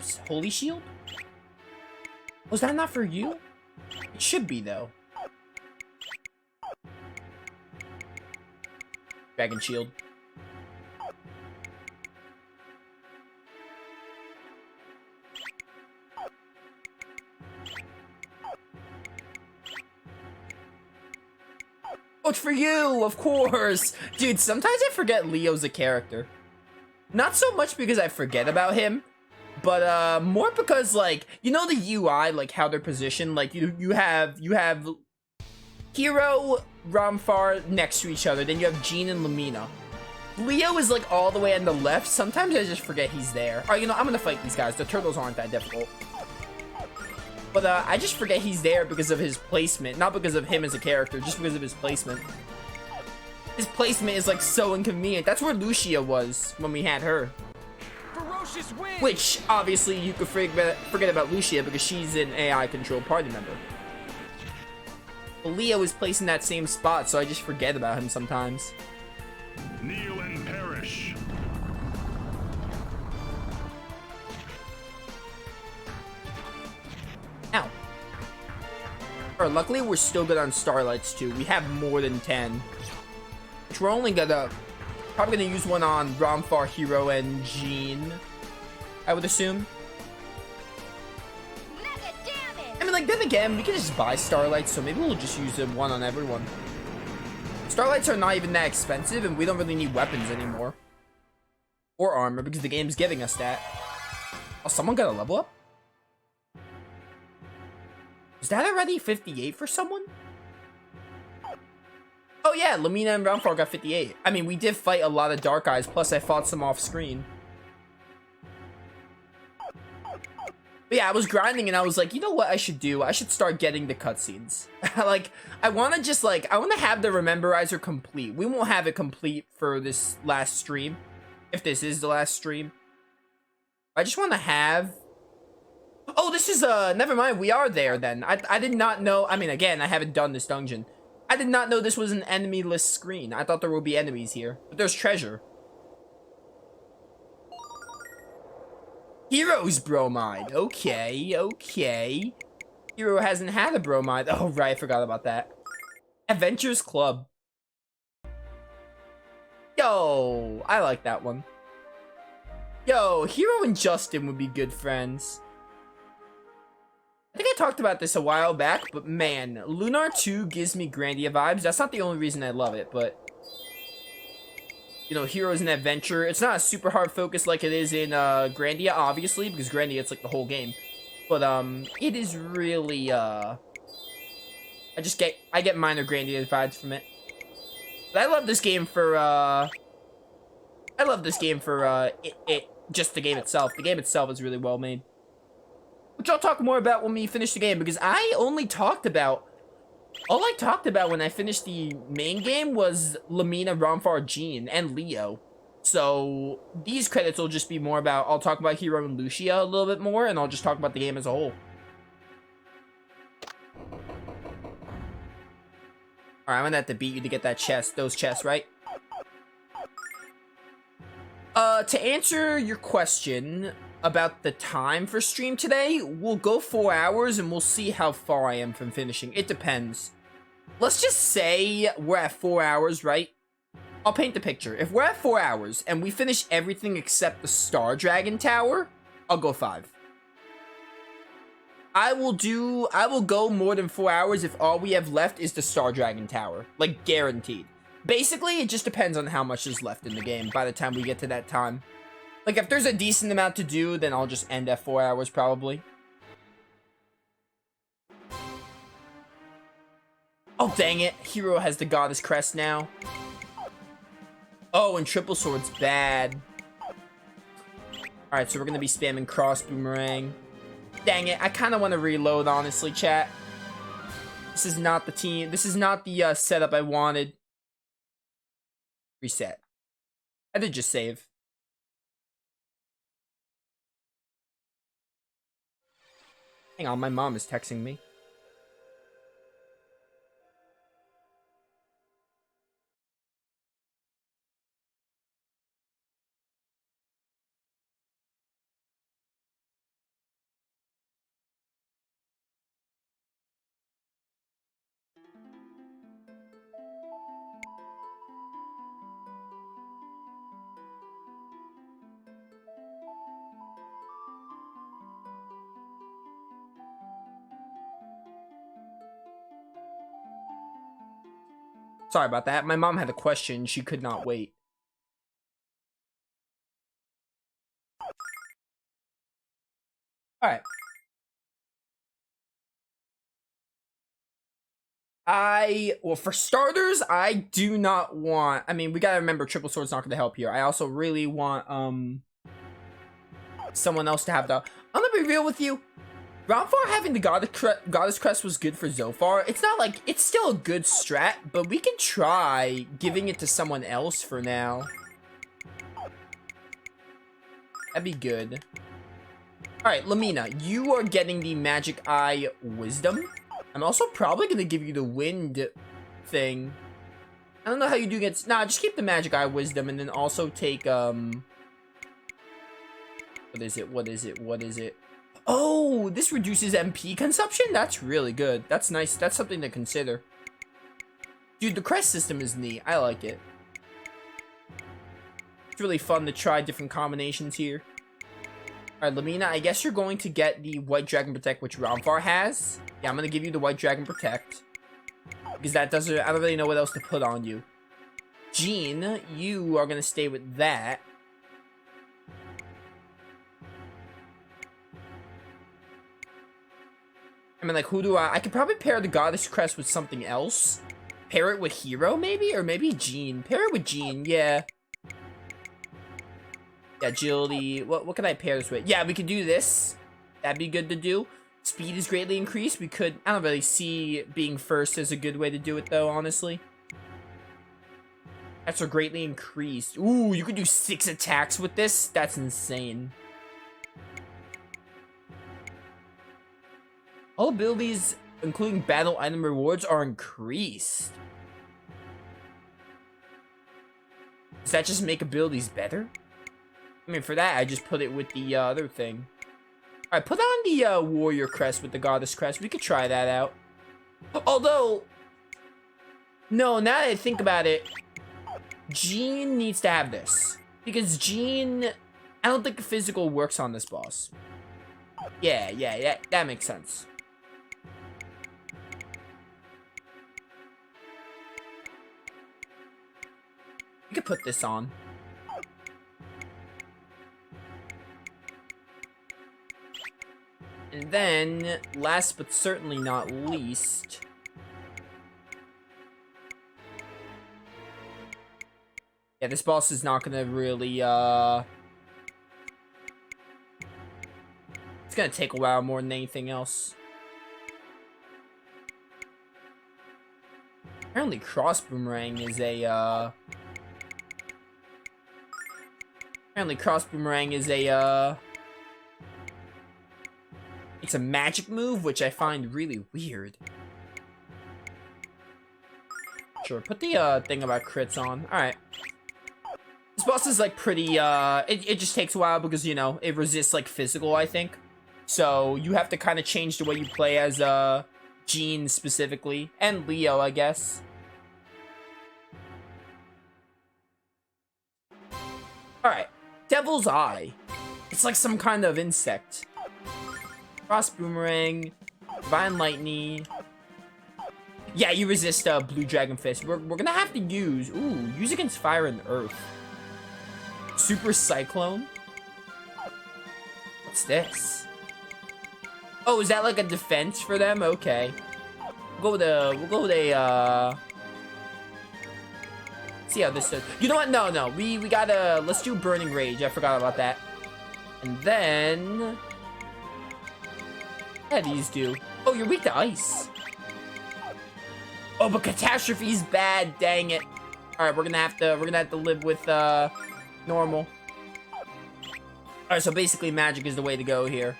Oops, Holy Shield? Was that not for you? It should be, though. Dragon Shield. Oh, it's for you, of course! Dude, sometimes I forget Leo's a character. Not so much because I forget about him, but more because, like, you know the UI, like how they're positioned? Like, you have Hero, Ramfar next to each other, then you have Jean and Lumina. Leo is like all the way on the left. Sometimes I just forget he's there. Alright, you know, I'm gonna fight these guys. The turtles aren't that difficult. But I just forget he's there because of his placement. Not because of him as a character, just because of his placement. His placement is like so inconvenient. That's where Lucia was when we had her. Which, obviously, you could forget about Lucia because she's an AI-controlled party member. But Leo is placed in that same spot, so I just forget about him sometimes. Kneel and perish. Ow. Alright, luckily we're still good on Starlights too. We have more than 10. Which we're only probably gonna use one on Ramfar, Hero, and Jean, I would assume. I mean, like, then again, we can just buy Starlights, so maybe we'll just use one on everyone. Starlights are not even that expensive, and we don't really need weapons anymore. Or armor, because the game's giving us that. Oh, someone got a level up? Is that already 58 for someone? Oh yeah, Lumina and Ramfar got 58. I mean, we did fight a lot of Dark Eyes, plus I fought some off screen. But yeah, I was grinding and I was like, you know what I should do? I should start getting the cutscenes. Like, I want to have the Rememberizer complete. We won't have it complete for this last stream, if this is the last stream. I just want to have... Oh, this is, never mind, we are there then. I did not know, I mean, again, I haven't done this dungeon. I did not know this was an enemy-less screen. I thought there would be enemies here. But there's treasure. Hero's bromide. Okay, okay. Hero hasn't had a bromide. Oh, right, I forgot about that. Adventures Club. Yo, I like that one. Yo, Hero and Justin would be good friends. I think I talked about this a while back, but man, Lunar 2 gives me Grandia vibes. That's not the only reason I love it, but... You know, Hero's an adventure. It's not a super hard focus like it is in Grandia, obviously, because Grandia, it's like the whole game. But, it is really, I get minor Grandia vibes from it. But I love this game for, just the game itself. The game itself is really well made. Which I'll talk more about when we finish the game, because all I talked about when I finished the main game was Lumina, Ramfar, Jean, and Leo. So these credits will just be more about, I'll talk about Hero and Lucia a little bit more, and I'll just talk about the game as a whole. Alright, I'm gonna have to beat you to get that chest, those chests, right? To answer your question about the time for stream today, we'll go 4 hours and we'll see how far I am from finishing. It depends. Let's just say we're at 4 hours, right? I'll paint the picture. If we're at 4 hours and we finish everything except the Star Dragon Tower, I'll go 5. I will go more than 4 hours if all we have left is the Star Dragon Tower. Like, guaranteed. Basically, it just depends on how much is left in the game by the time we get to that time. Like, if there's a decent amount to do, then I'll just end at 4 hours, probably. Oh, dang it. Hero has the Goddess Crest now. Oh, and Triple Sword's bad. Alright, so we're gonna be spamming Cross Boomerang. Dang it, I kind of want to reload, honestly, chat. This is not the team. This is not the setup I wanted. Reset. I did just save. Hang on, my mom is texting me. Sorry about that. My mom had a question. She could not wait. Alright. Well, for starters, I do not want... I mean, we gotta remember Triple Sword's not gonna help here. I also really want, someone else to have the... I'm gonna be real with you. Roundfar having the Goddess Crest was good for Zophar. It's not like... It's still a good strat, but we can try giving it to someone else for now. That'd be good. Alright, Lamina, you are getting the Magic Eye Wisdom. I'm also probably gonna give you the Wind thing. I don't know how you do get... Nah, just keep the Magic Eye Wisdom and then also take, What is it? Oh, this reduces MP consumption? That's really good. That's nice. That's something to consider. Dude, the crest system is neat. I like it. It's really fun to try different combinations here. Alright, Lamina, I guess you're going to get the White Dragon Protect, which Ramfar has. Yeah, I'm gonna give you the White Dragon Protect. Because that doesn't... I don't really know what else to put on you. Jean, you are gonna stay with that. I mean, like, who do I could probably pair the Goddess Crest with something else. Pair it with Hero, maybe? Or maybe Jean. Pair it with Jean, yeah. Yeah, Agility. What can I pair this with? Yeah, we could do this. That'd be good to do. Speed is greatly increased. We could... I don't really see being first as a good way to do it, though, honestly. That's greatly increased. Ooh, you could do 6 attacks with this? That's insane. All abilities, including battle item rewards, are increased. Does that just make abilities better? I mean, for that, I just put it with the other thing. Alright, put on the Warrior Crest with the Goddess Crest. We could try that out. Although... No, now that I think about it, Jean needs to have this. Because Jean... I don't think physical works on this boss. Yeah, that makes sense. We could put this on. And then, last but certainly not least... Yeah, this boss is not gonna really, It's gonna take a while more than anything else. Apparently Cross Boomerang is a, Apparently Cross Boomerang is a, It's a magic move, which I find really weird. Sure, put the, thing about crits on. Alright. This boss is, like, pretty, it just takes a while because, you know, it resists, like, physical, I think. So, you have to kind of change the way you play as, Jean specifically. And Leo, I guess. Alright. Devil's Eye. It's like some kind of insect. Cross Boomerang. Divine Lightning. Yeah, you resist, Blue Dragon Fist. We're gonna have to use... Ooh, use against Fire and Earth. Super Cyclone? What's this? Oh, is that like a defense for them? Okay. We'll go with a, see how this does. You know what? No. We gotta... Let's do Burning Rage. I forgot about that. And then... Yeah, these do. Oh, you're weak to ice. Oh, but Catastrophe's bad. Dang it. Alright, we're gonna have to live with, normal. Alright, so basically magic is the way to go here.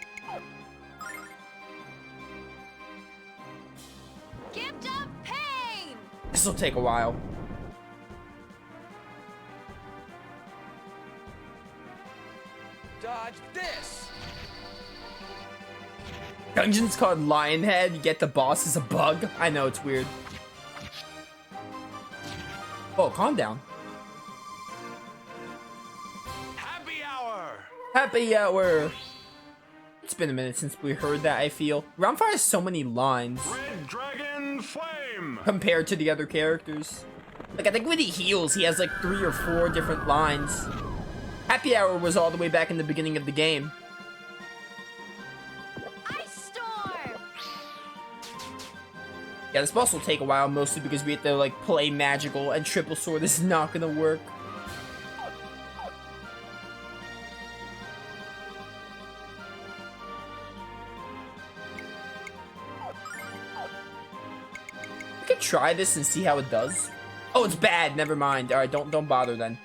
Gift of pain! This'll take a while. Dodge this! Dungeon's called Lionhead. You get the boss as a bug. I know, it's weird. Oh, calm down. Happy hour! Happy hour! It's been a minute since we heard that, I feel. Roundfire has so many lines Red Dragon Flame! compared to the other characters. Like, I think when he heals, he has like 3 or 4 different lines. Happy Hour was all the way back in the beginning of the game. Ice storm. Yeah, this boss will take a while, mostly because we have to like play magical, and triple sword is not gonna work. We could try this and see how it does. Oh, it's bad. Never mind. All right, don't bother then.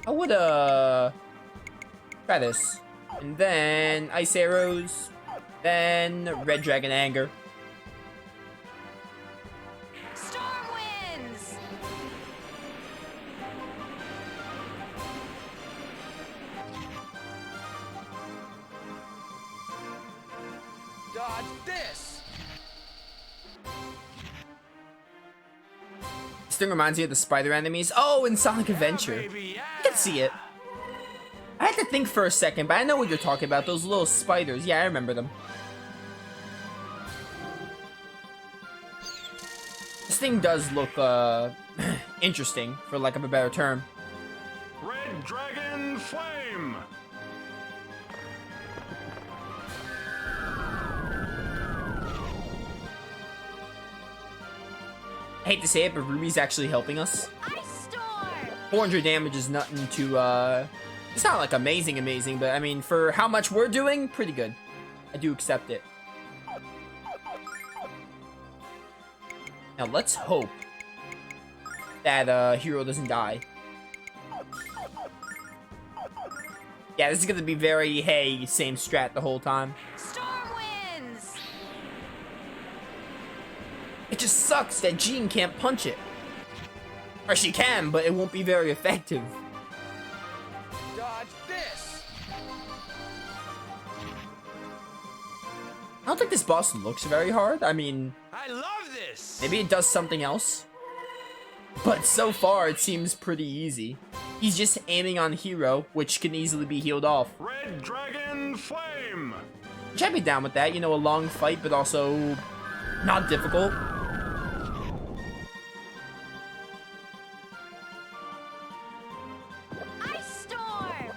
I would try this, and then ice arrows, then red dragon anger. Storm winds. Dodge this. This thing reminds me of the spider enemies. Oh, in Sonic Adventure. Baby, yeah. I can see it. I had to think for a second, but I know what you're talking about. Those little spiders. Yeah, I remember them. This thing does look, interesting, for lack of a better term. Red Dragon Flame. I hate to say it, but Ruby's actually helping us. Ice storm. 400 damage is nothing to, it's not like amazing, but I mean, for how much we're doing, pretty good. I do accept it. Now, let's hope that, Hero doesn't die. Yeah, this is gonna be very, hey, same strat the whole time. Storm winds. It just sucks that Jean can't punch it. Or she can, but it won't be very effective. Dodge this. I don't think this boss looks very hard. I mean, I love this. maybe it does something else. But so far, it seems pretty easy. He's just aiming on Hero, which can easily be healed off. Red Dragon Flame. Which I'd be down with that. You know, a long fight, but also not difficult. Ice storm.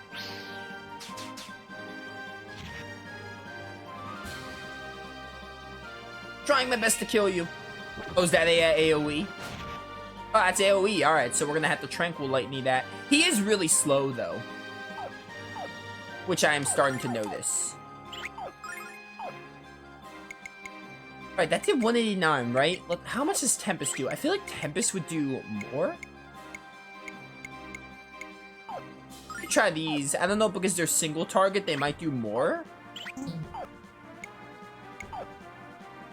Trying my best to kill you. Oh, is that AoE? Oh, that's AoE. Alright, so we're gonna have to Tranquil Lightning that. He is really slow, though. Which I am starting to notice. Alright, that did 189, right? Look, how much does Tempest do? I feel like Tempest would do more. Let me try these. I don't know, because they're single target, they might do more.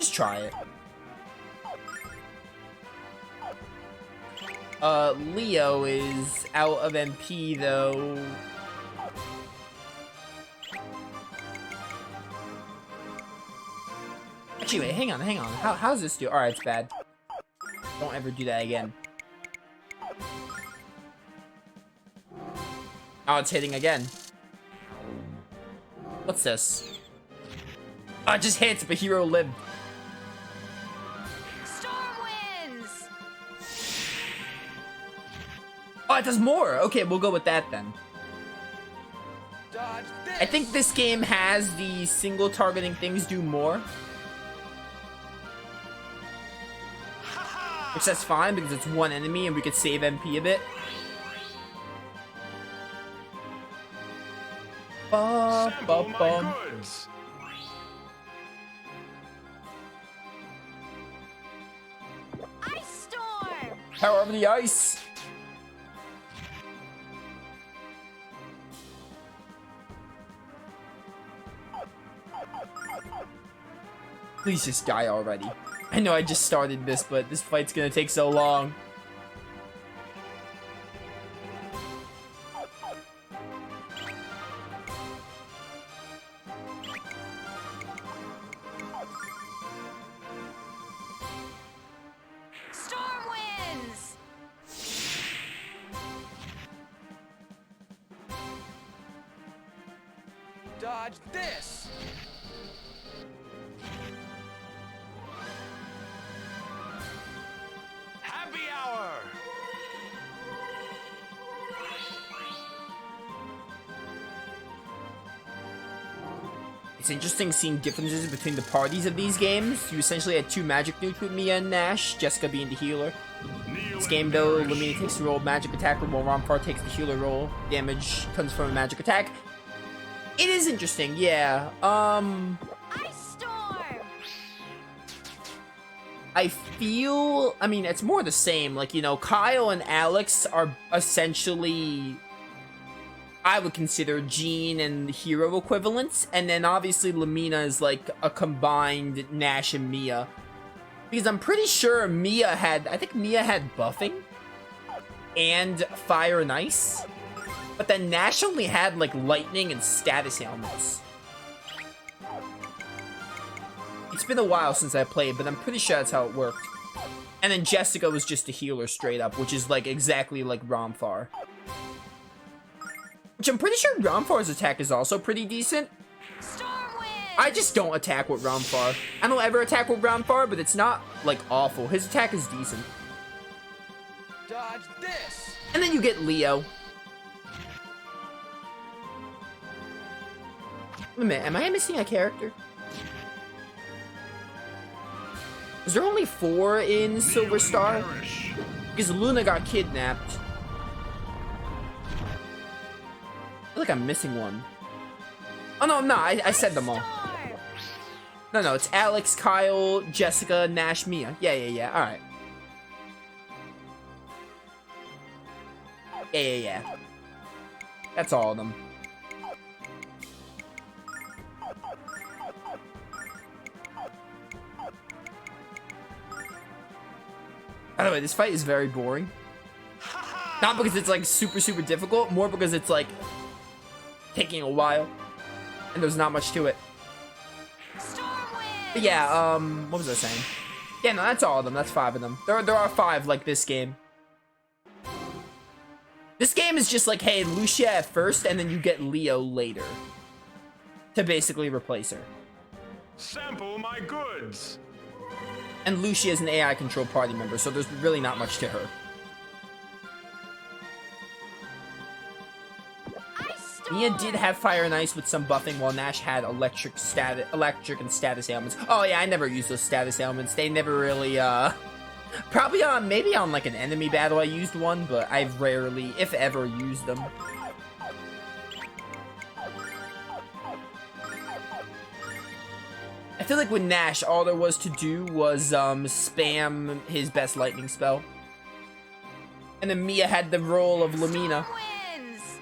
Just try it. Leo is out of MP, though. Actually, wait, hang on. How does this do? Alright, it's bad. Don't ever do that again. Oh, it's hitting again. What's this? Oh, it just hits, but Hero lived. Storm winds. Oh, it does more. Okay, we'll go with that then. Dodge this. I think this game has the single targeting things do more. Which that's fine because it's one enemy and we could save MP a bit. Sample my goods. Ice storm. Power of the ice. Please just die already. I know I just started this, but this fight's gonna take so long. Storm winds. Dodge this. Happy hour. It's interesting seeing differences between the parties of these games. You essentially had two magic nukes with Mia and Nash, Jessica being the healer. This game though, Lumina takes the role of magic attacker while Romfar takes the healer role. Damage comes from a magic attack. It is interesting, yeah. Ice storm. I feel, I mean, it's more the same. Like, you know, Kyle and Alex are essentially, I would consider Jean and hero equivalents, and then obviously Lumina is like a combined Nash and Mia. Because I'm pretty sure Mia had, I think Mia had buffing and fire and ice. But then Nash only had like lightning and status ailments. It's been a while since I played, but I'm pretty sure that's how it worked. And then Jessica was just a healer straight up, which is like exactly like Romfar. Which I'm pretty sure Romfar's attack is also pretty decent. Storm wind. I just don't attack with Romfar. I don't ever attack with Romfar, but it's not like awful. His attack is decent. Dodge this. And then you get Leo. Wait a minute, am I missing a character? Is there only 4 in Silver Star? Because Luna got kidnapped. I feel like I'm missing one. Oh no, I'm not. I said them all. Storm. No, it's Alex, Kyle, Jessica, Nash, Mia. Yeah. Alright. Yeah. That's all of them. By the way, this fight is very boring. Not because it's like super difficult, more because it's like taking a while. And there's not much to it. Storm wind. But yeah, what was I saying? Yeah, no, that's all of them. That's 5 of them. There are 5 like this game. This game is just like, hey, Lucia at first, and then you get Leo later. To basically replace her. Sample my goods. And Lucia is an AI controlled party member, so there's really not much to her. Ice storm. Mia did have fire and ice with some buffing, while Nash had electric and status ailments. Oh yeah, I never used those status ailments. They never really, probably maybe on like an enemy battle I used one, but I've rarely, if ever, used them. I feel like with Nash, all there was to do was spam his best lightning spell. And then Mia had the role of Lumina. Storm winds.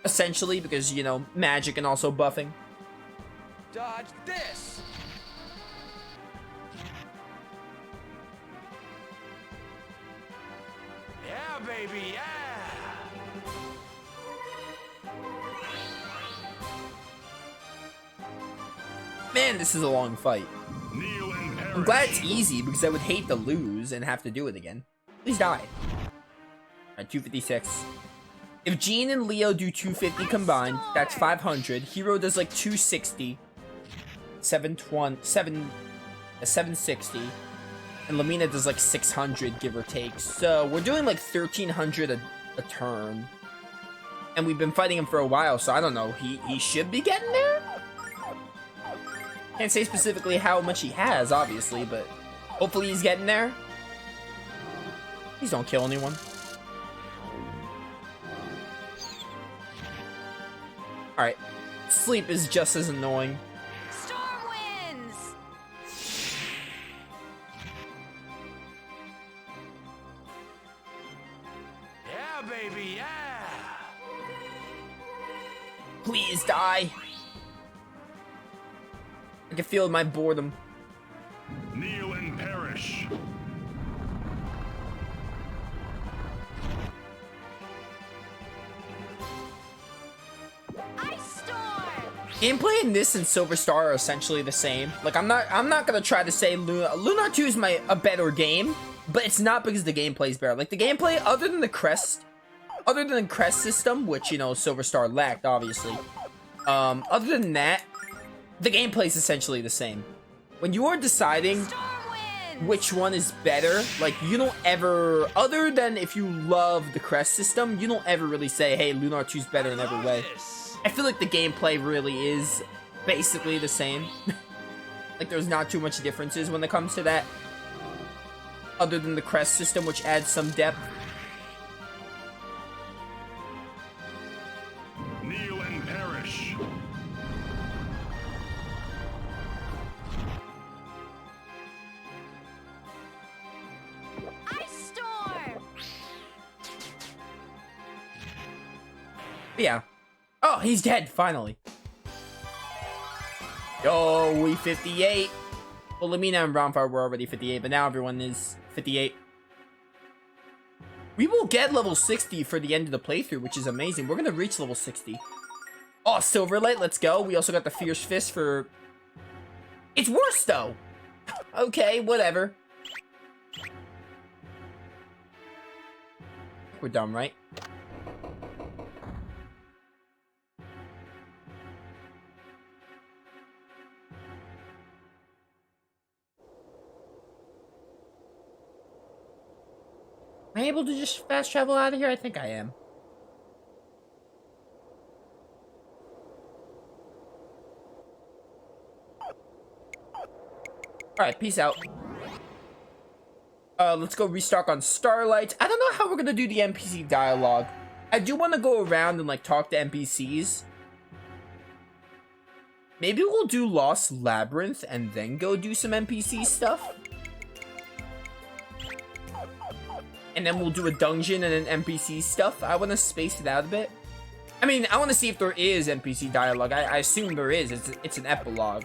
Essentially, because, you know, magic and also buffing. Dodge this. Yeah, baby, yeah. Man, this is a long fight. Kneel and perish. I'm glad it's easy, because I would hate to lose and have to do it again. Please die. Alright, 256. If Jean and Leo do 250 combined, that's 500. Hero does like 260. 760. And Lumina does like 600, give or take. So we're doing like 1300 a turn. And we've been fighting him for a while, so I don't know. He should be getting there? Can't say specifically how much he has, obviously, but hopefully he's getting there. Please don't kill anyone. Alright. Sleep is just as annoying. Storm winds. Yeah, baby, yeah. Please die. I can feel my boredom. Kneel and perish. Ice storm. Gameplay in this and Silver Star are essentially the same. Like I'm not gonna try to say Lunar 2 is a better game, but it's not because the gameplay's better. Like the gameplay, other than the crest other than the crest system, which, you know, Silver Star lacked, obviously. Other than that, the gameplay is essentially the same. When you are deciding which one is better, like, you don't ever, other than if you love the crest system, you don't ever really say, hey, Lunar 2's better in every way. I feel like the gameplay really is basically the same. Like, there's not too much differences when it comes to that. Other than the crest system, which adds some depth. Kneel and perish. Ice storm. But yeah. Oh, he's dead, finally. Yo, we 58. Well, Lamina and Brownfire were already 58, but now everyone is 58. We will get level 60 for the end of the playthrough, which is amazing. We're going to reach level 60. Oh, Silverlight, let's go. We also got the Fierce Fist for... It's worse, though. Okay, whatever. We're done, right? Am I able to just fast travel out of here? I think I am. Alright, peace out. Let's go restock on Starlight. I don't know how we're gonna do the NPC dialogue. I do want to go around and, like, talk to NPCs. Maybe we'll do Lost Labyrinth and then go do some NPC stuff. And then we'll do a dungeon and an NPC stuff. I want to space it out a bit. I mean, I want to see if there is NPC dialogue. I assume there is. It's an epilogue.